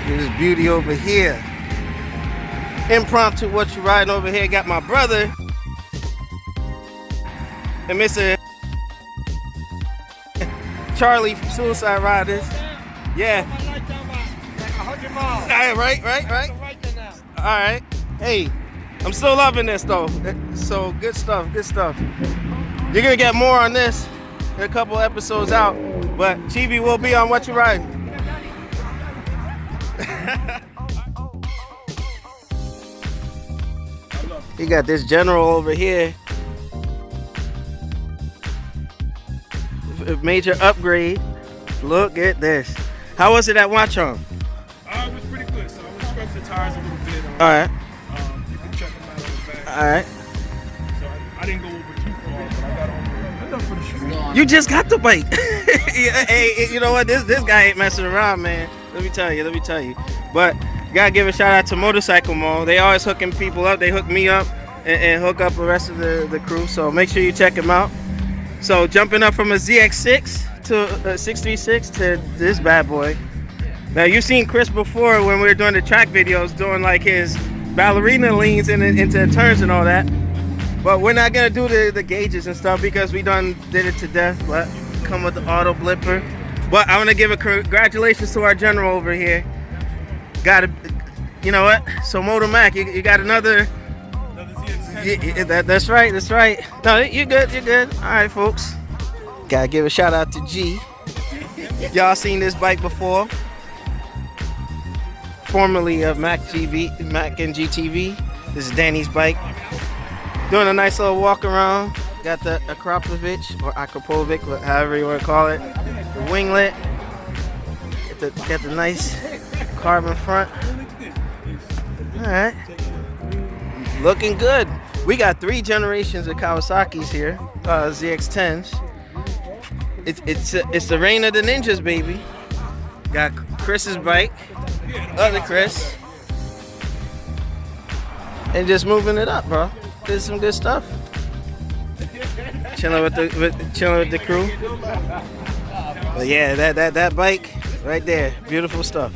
This beauty over here. Impromptu what you riding over here. Got my brother and Mr. Charlie from Suicide Riders. Yeah. Right. Alright. Hey, I'm still loving this though. So good stuff. You're gonna get more on this in a couple episodes out. But Chivi will be on What You Riding. You got this general over here. A major upgrade. Look at this. How was it at Watchung? It was pretty good. So I scrubbed the tires a little bit. All right. You can check them out on the back. All right. So I didn't go over too far, but I got over enough for the shoe. You just got the bike. Hey, you know what? This guy ain't messing around, man. Let me tell you. But gotta give a shout out to Motorcycle Mall. They always hooking people up. They hook me up and hook up the rest of the crew. So make sure you check them out. So jumping up from a ZX6 to a 636 to this bad boy. Now you've seen Chris before when we were doing the track videos, doing like his ballerina leans into turns and all that. But we're not gonna do the gauges and stuff because we did it to death. But come with the auto blipper. But I want to give a congratulations to our general over here. You know what? So Motor Mac, you got another. That's right. No, you're good. All right, folks. Gotta give a shout out to G. Y'all seen this bike before? Formerly of Mac and GTV. This is Danny's bike. Doing a nice little walk around. Got the Akrapovic, however you want to call it. The winglet. Got the nice carbon front. All right. Looking good. We got 3 generations of Kawasaki's here, ZX10s. It's the reign of the ninjas, baby. Got Chris's bike, other Chris, and just moving it up, bro. Did some good stuff. Chilling with the crew. But yeah, that bike right there, beautiful stuff.